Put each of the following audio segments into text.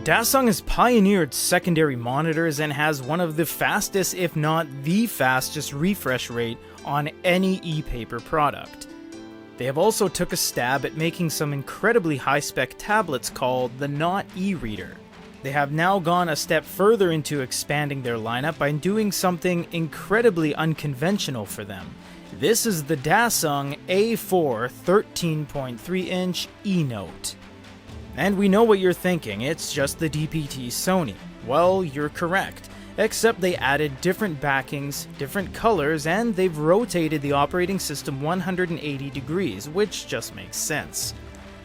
Dasung has pioneered secondary monitors and has one of the fastest, if not the fastest, refresh rate on any e-paper product. They have also took a stab at making some incredibly high-spec tablets called the INKNOTE e-reader. They have now gone a step further into expanding their lineup by doing something incredibly unconventional for them. This is the Dasung A4 13.3-inch eNote. And we know what you're thinking, it's just the DPT Sony. Well, you're correct, except they added different backings, different colors, and they've rotated the operating system 180 degrees, which just makes sense.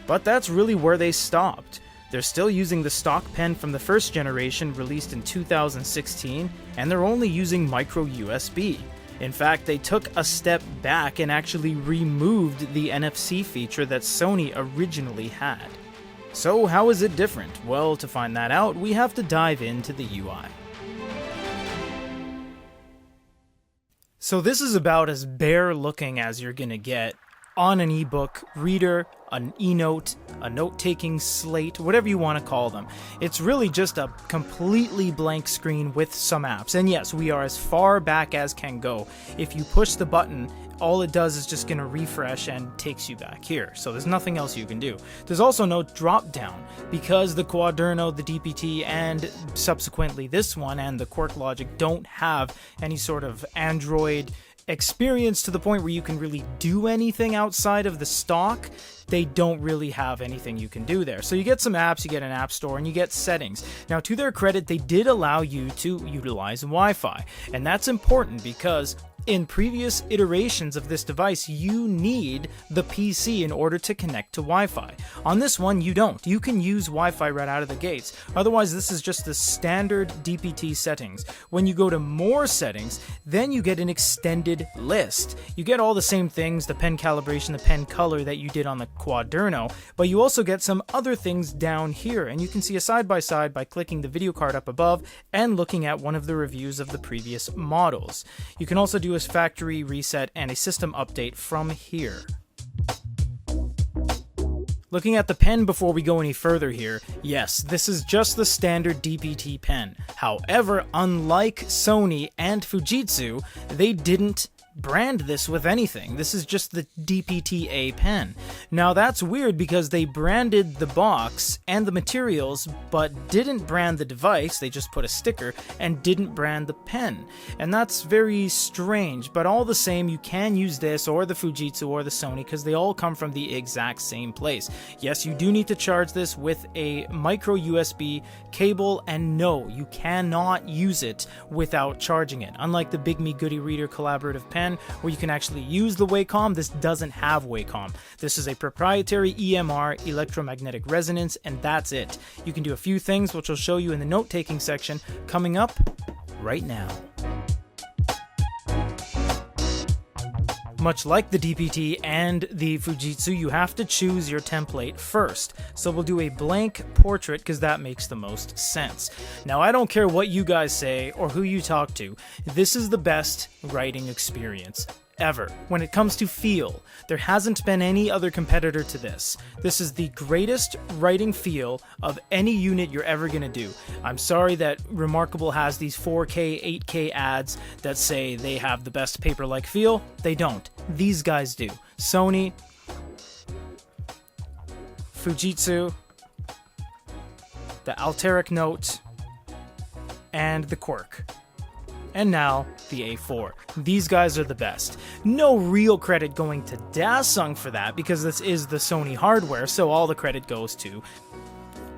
But that's really where they stopped. They're still using the stock pen from the first generation released in 2016, and they're only using micro USB. In fact, they took a step back and actually removed the NFC feature that Sony originally had. So how is it different? Well, to find that out, we have to dive into the UI. So this is about as bare looking as you're gonna get on an ebook reader, an eNote, a note-taking slate, whatever you want to call them. It's really just a completely blank screen with some apps. And yes, we are as far back as can go. If you push the button, all it does is just gonna refresh and takes you back here. So there's nothing else you can do. There's also no drop down because the Quaderno, the DPT, and subsequently this one and the Quark Logic don't have any sort of Android experience to the point where you can really do anything outside of the stock. They don't really have anything you can do there. So you get some apps, you get an app store, and you get settings. Now, to their credit, they did allow you to utilize Wi-Fi, and that's important because in previous iterations of this device, you need the PC in order to connect to Wi-Fi. On this one, you don't. You can use Wi-Fi right out of the gates. Otherwise, this is just the standard DPT settings. When you go to more settings, then you get an extended list. You get all the same things, the pen calibration, the pen color that you did on the Quaderno, but you also get some other things down here, and you can see a side-by-side by clicking the video card up above and looking at one of the reviews of the previous models. You can also do a factory reset and a system update from here. Looking at the pen before we go any further here, yes, this is just the standard DPT pen. However, unlike Sony and Fujitsu, they didn't brand this with anything. This is just the DPT-A pen. Now that's weird because they branded the box and the materials but didn't brand the device. They just put a sticker and didn't brand the pen. And that's very strange, but all the same you can use this or the Fujitsu or the Sony because they all come from the exact same place. Yes, you do need to charge this with a micro USB cable, and no, you cannot use it without charging it. Unlike the BIGME Goody Reader collaborative pen where you can actually use the Wacom, this doesn't have Wacom. This is a proprietary EMR, electromagnetic resonance, and that's it. You can do a few things which I'll show you in the note-taking section coming up right now. Much like the DPT and the Fujitsu, you have to choose your template first. So we'll do a blank portrait because that makes the most sense. Now, I don't care what you guys say or who you talk to, this is the best writing experience ever. When it comes to feel, there hasn't been any other competitor to this. This is the greatest writing feel of any unit you're ever gonna do. I'm sorry that Remarkable has these 4K, 8K ads that say they have the best paper-like feel. They don't. These guys do. Sony, Fujitsu, the Alteric Note, and the Quark. And now, the A4. These guys are the best. No real credit going to Dasung for that, because this is the Sony hardware, so all the credit goes to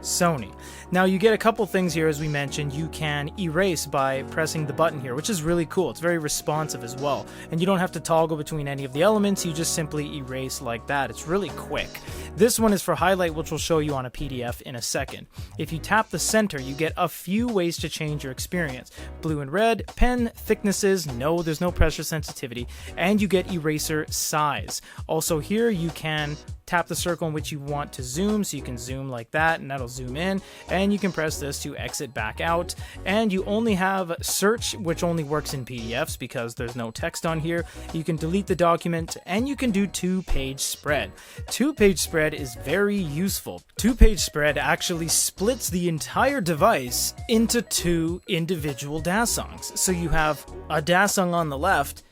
Sony. Now you get a couple things here, as we mentioned. You can erase by pressing the button here, which is really cool. It's very responsive as well. And you don't have to toggle between any of the elements, you just simply erase like that. It's really quick. This one is for highlight, which we'll show you on a PDF in a second. If you tap the center, you get a few ways to change your experience. Blue and red, pen thicknesses, no, there's no pressure sensitivity, and you get eraser size. Also here you can tap the circle in which you want to zoom, so you can zoom like that, and that'll zoom in, and you can press this to exit back out. And you only have search, which only works in PDFs because there's no text on here. You can delete the document, and you can do 2-page spread. 2-page spread is very useful. 2-page spread actually splits the entire device into 2 individual Dasungs. So you have a Dasung on the left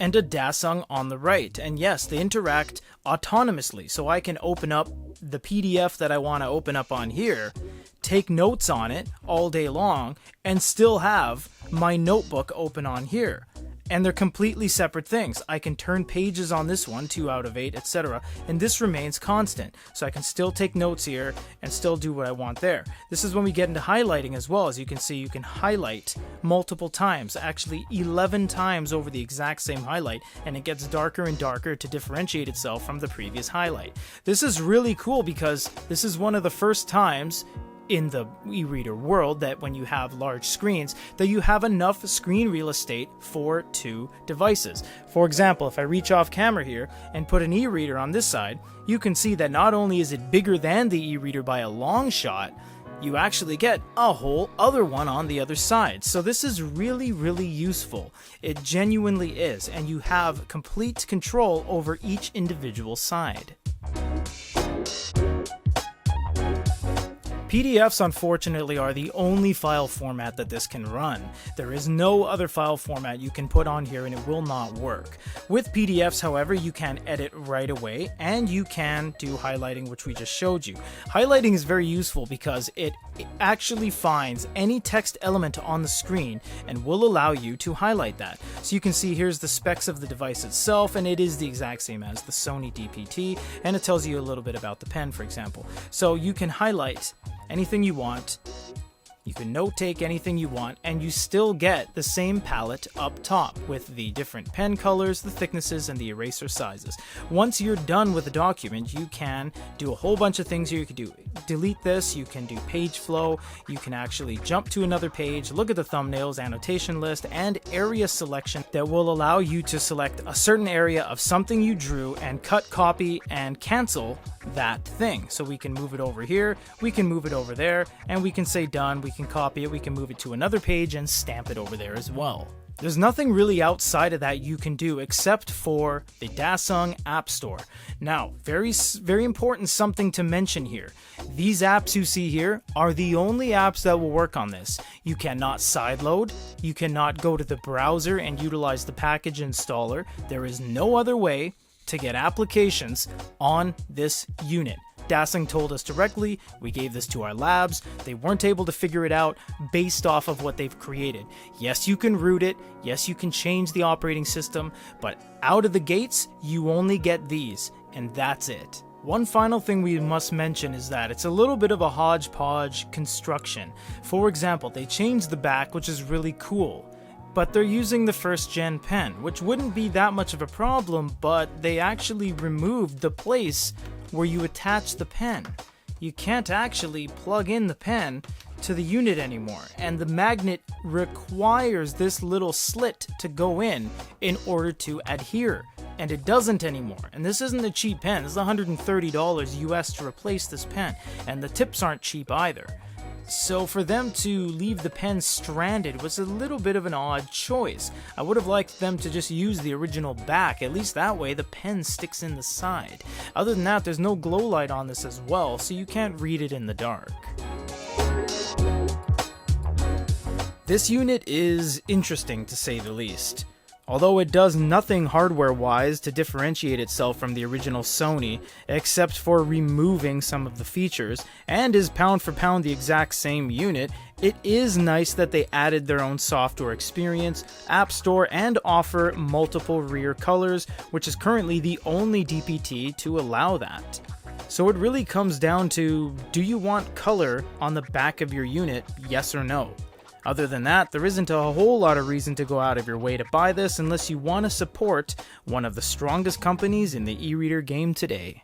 and a Dasung on the right. And yes, they interact autonomously. So I can open up the PDF that I want to open up on here, take notes on it all day long, and still have my notebook open on here. And they're completely separate things. I can turn pages on this one, 2 out of 8, etc. And this remains constant. So I can still take notes here and still do what I want there. This is when we get into highlighting as well. As you can see, you can highlight multiple times, actually 11 times over the exact same highlight, and it gets darker and darker to differentiate itself from the previous highlight. This is really cool because this is one of the first times in the e-reader world that when you have large screens that you have enough screen real estate for 2 devices. For example, if I reach off camera here and put an e-reader on this side, you can see that not only is it bigger than the e-reader by a long shot, you actually get a whole other one on the other side. So this is really, really useful. It genuinely is, and you have complete control over each individual side. PDFs, unfortunately, are the only file format that this can run. There is no other file format you can put on here and it will not work. With PDFs, however, you can edit right away and you can do highlighting, which we just showed you. Highlighting is very useful because it actually finds any text element on the screen and will allow you to highlight that. So you can see here's the specs of the device itself, and it is the exact same as the Sony DPT, and it tells you a little bit about the pen, for example. So you can highlight anything you want, you can note take anything you want, and you still get the same palette up top with the different pen colors, the thicknesses, and the eraser sizes. Once you're done with the document, you can do a whole bunch of things here. You can do delete this, you can do page flow, you can actually jump to another page, look at the thumbnails, annotation list, and area selection that will allow you to select a certain area of something you drew and cut, copy, and cancel that thing. So we can move it over here, we can move it over there, and we can say done, we can copy it, we can move it to another page and stamp it over there as well. There's nothing really outside of that you can do except for the Dasung App Store. Now, very important something to mention here. These apps you see here are the only apps that will work on this. You cannot sideload, you cannot go to the browser and utilize the package installer. There is no other way to get applications on this unit. Dasung told us directly, we gave this to our labs, they weren't able to figure it out based off of what they've created. Yes, you can root it, yes, you can change the operating system, but out of the gates, you only get these, and that's it. One final thing we must mention is that it's a little bit of a hodgepodge construction. For example, they changed the back, which is really cool. But they're using the first gen pen, which wouldn't be that much of a problem, but they actually removed the place where you attach the pen. You can't actually plug in the pen to the unit anymore, and the magnet requires this little slit to go in order to adhere, and it doesn't anymore. And this isn't a cheap pen. This is $130 US to replace this pen, and the tips aren't cheap either. So for them to leave the pen stranded was a little bit of an odd choice. I would have liked them to just use the original back, at least that way the pen sticks in the side. Other than that, there's no glow light on this as well, so you can't read it in the dark. This unit is interesting to say the least. Although it does nothing hardware-wise to differentiate itself from the original Sony, except for removing some of the features, and is pound for pound the exact same unit, it is nice that they added their own software experience, app store, and offer multiple rear colors, which is currently the only DPT to allow that. So it really comes down to, do you want color on the back of your unit, yes or no? Other than that, there isn't a whole lot of reason to go out of your way to buy this unless you want to support one of the strongest companies in the e-reader game today.